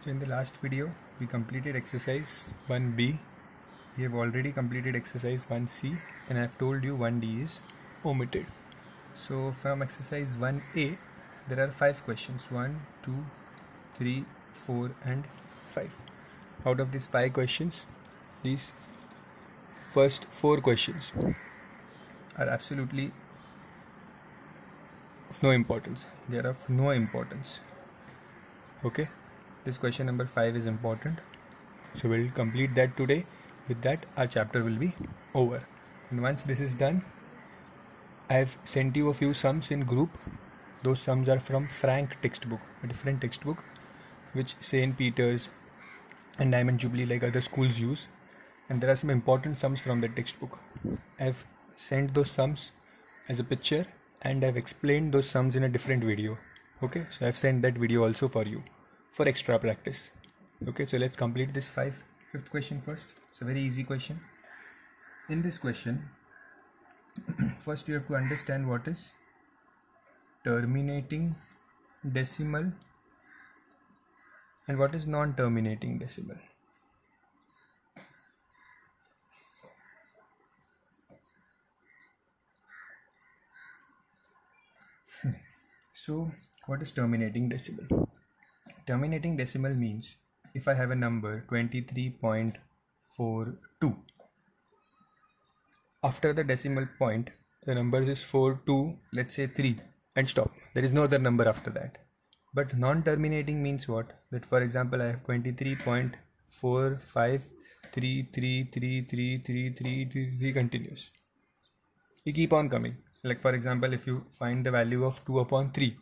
So in the last video, we completed exercise 1B. We have already completed exercise 1C and I have told you 1D is omitted. So from exercise 1A, there are 5 questions. 1, 2, 3, 4 and 5. Out of these 5 questions, these first 4 questions are absolutely of no importance. They are of no importance. Okay, this question number 5 is important. So we'll complete that today. With that, our chapter will be over. And once this is done, I've sent you a few sums in group. Those sums are from Frank textbook, a different textbook which St. Peter's and Diamond Jubilee like other schools use. And there are some important sums from that textbook. I've sent those sums as a picture and I've explained those sums in a different video. Okay, so I've sent that video also for you for extra practice. Okay, so let's complete this fifth question first. It's a very easy question. In this question, first you have to understand what is terminating decimal and what is non-terminating decimal. So what is terminating decimal? Terminating decimal means if I have a number 23.42, after the decimal point the number is 42, let's say 3 and stop. There is no other number after that. But non-terminating means what? That for example I have 23.4533333333 continues. You keep on coming. Like for example, if you find the value of 2 upon 3,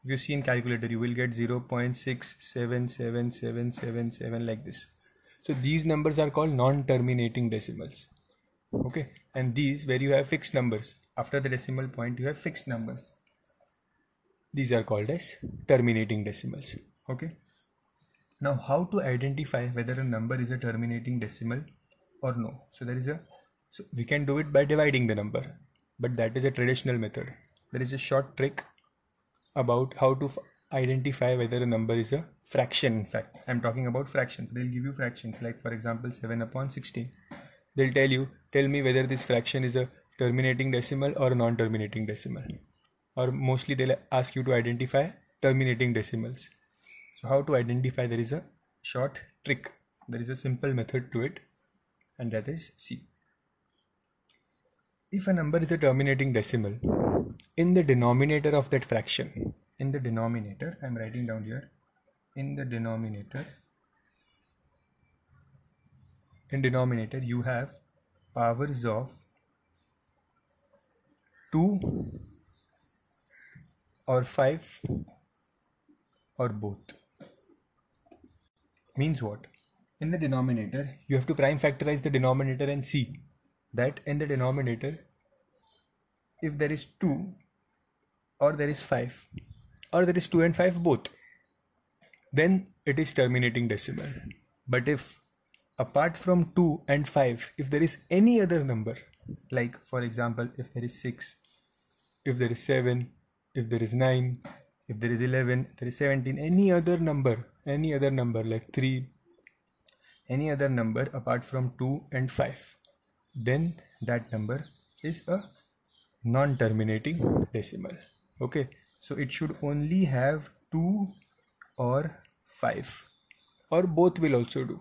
if you see in calculator, you will get 0.677777 like this. So these numbers are called non-terminating decimals. Okay, and these where you have fixed numbers after the decimal point, you have fixed numbers. These are called as terminating decimals. Okay. Now, how to identify whether a number is a terminating decimal or no? So we can do it by dividing the number, but that is a traditional method. There is a short trick about how to identify whether a number is a fraction. In fact, I'm talking about fractions. They'll give you fractions, like for example 7 upon 16. They'll tell me whether this fraction is a terminating decimal or a non-terminating decimal, or mostly they'll ask you to identify terminating decimals. So how to identify? There is a short trick. There is a simple method to it, and that is, see, if a number is a terminating decimal, in the denominator of that fraction, in the denominator, I'm writing down here, in denominator you have powers of 2 or 5 or both. Means what? In the denominator, you have to prime factorize the denominator and see that in the denominator, if there is 2 or there is 5 or there is 2 and 5 both, then it is terminating decimal. But if apart from 2 and 5, if there is any other number, like for example, if there is 6, if there is 7, if there is 9, if there is 11, if there is 17, any other number like 3, any other number apart from 2 and 5, then that number is a non-terminating decimal. Okay, so it should only have 2 or 5, or both will also do.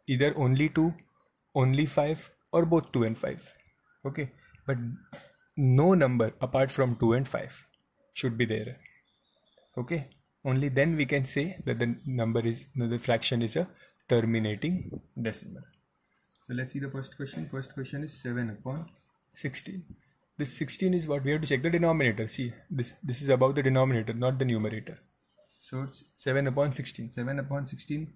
Either only 2, only 5, or both 2 and 5. Okay, but no number apart from 2 and 5 should be there. Okay, only then we can say that the fraction is a terminating decimal. So let's see the first question. First question is 7 upon 16. This 16 is what we have to check the denominator. See, this is about the denominator, not the numerator. So it's 7 upon 16. 7 upon 16.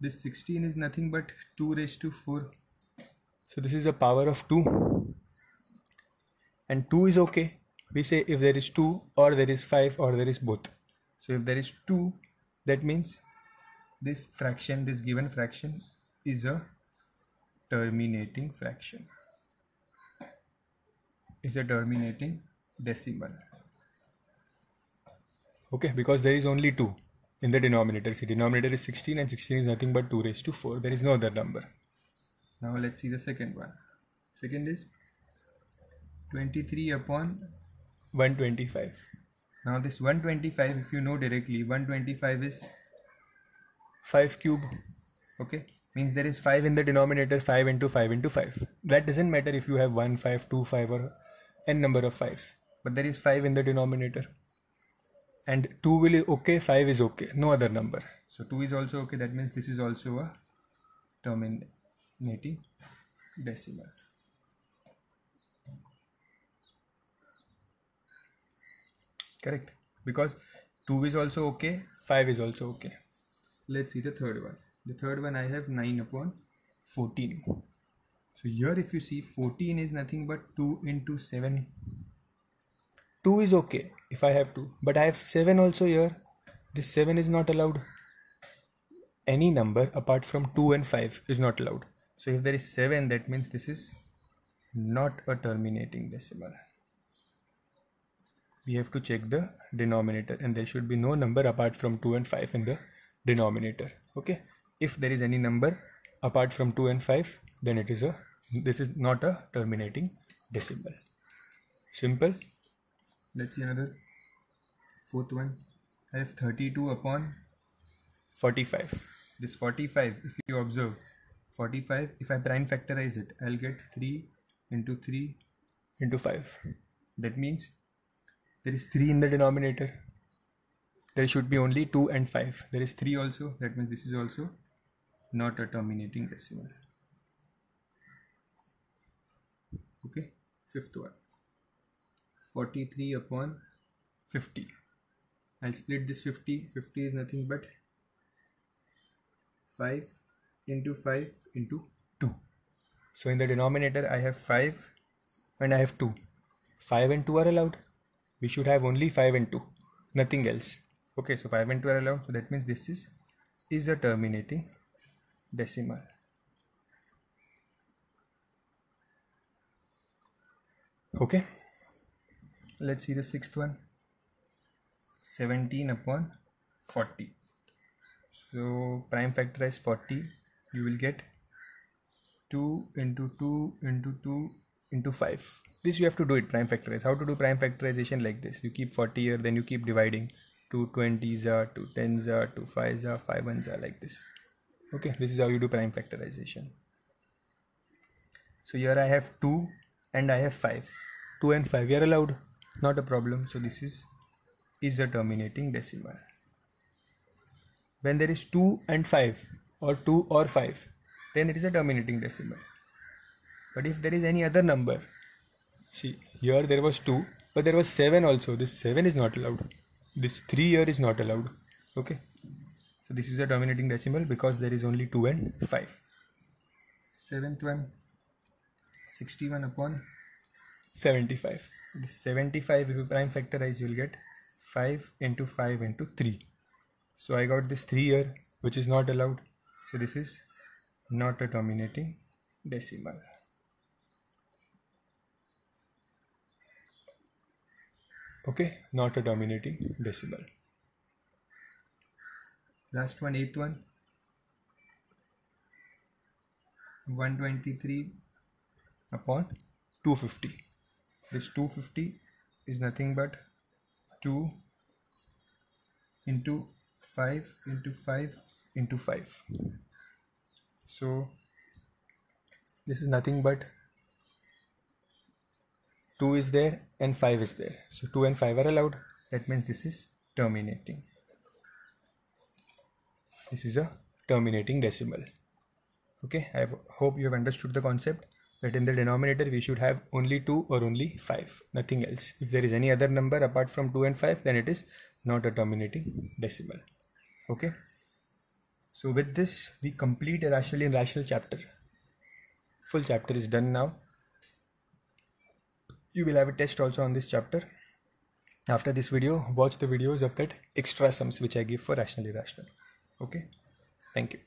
This 16 is nothing but 2 raised to 4. So this is a power of 2. And 2 is okay. We say if there is 2 or there is 5 or there is both. So if there is 2, that means this given fraction is a terminating fraction. Is a terminating decimal. Okay, because there is only 2. in the denominator. See, denominator is 16 and 16 is nothing but 2 raised to 4. There is no other number. Now let's see the second one. Second is 23 upon 125. Now this 125, if you know directly, 125 is 5 cube. Okay, means there is 5 in the denominator, 5 into 5 into 5. That doesn't matter if you have 1, 5, 2, 5 or n number of 5s. But there is 5 in the denominator. And 2 will is okay, 5 is okay, no other number. So 2 is also okay, that means this is also a terminating decimal. Correct, because 2 is also okay, 5 is also okay. Let's see the third one. The third one I have 9 upon 14. So here if you see, 14 is nothing but 2 into 7. 2 is okay if I have 2, but I have 7 also here. This 7 is not allowed. Any number apart from 2 and 5 is not allowed. So if there is 7, that means this is not a terminating decimal. We have to check the denominator, and there should be no number apart from 2 and 5 in the denominator. Okay, if there is any number apart from 2 and 5, then this is not a terminating decimal. Simple. Let's see another fourth one. I have 32 upon 45. This 45, if you observe, 45, if I prime factorize it, I'll get 3 into 3 into 5. That means there is 3 in the denominator. There should be only 2 and 5. There is 3 also. That means this is also not a terminating decimal. Okay. Fifth one. 43 upon 50. I'll split this 50. 50 is nothing but 5 into 5 into 2. So in the denominator I have 5 and I have 2. 5 and 2 are allowed. We should have only 5 and 2, nothing else. Okay, so 5 and 2 are allowed, so that means this is a terminating decimal. Okay, let's see the sixth one. 17 upon 40. So prime factorize 40, you will get 2 into 2 into 2 into 5. This you have to do it, prime factorize. How to do prime factorization like this? You keep 40 here, then you keep dividing. 2 20s are, 2 10s are, 2 5s are, 5 1s are, like this. Okay, this is how you do prime factorization. So here I have 2 and I have 5. 2 and 5 are allowed, not a problem. So this is a terminating decimal. When there is 2 and 5 or 2 or 5, then it is a terminating decimal. But if there is any other number, see here there was 2, but there was 7 also. This 7 is not allowed. This 3 here is not allowed. Okay, so this is a terminating decimal because there is only 2 and 5. Seventh one, 61 upon 75. This 75, if you prime factorize, you will get 5 into 5 into 3. So I got this 3 here, which is not allowed. So this is not a terminating decimal. Okay, not a terminating decimal. Last one, eighth one. 123 upon 250. This 250 is nothing but 2 into 5 into 5 into 5. So this is nothing but 2 is there and 5 is there. So 2 and 5 are allowed. That means this is terminating. This is a terminating decimal. Okay, I hope you have understood the concept that in the denominator we should have only 2 or only 5, nothing else. If there is any other number apart from 2 and 5, then it is not a terminating decimal. Okay, so with this we complete a rational and irrational chapter. Full chapter is done now. You will have a test also on this chapter. After this video, watch the videos of that extra sums which I give for rational irrational. Okay, thank you.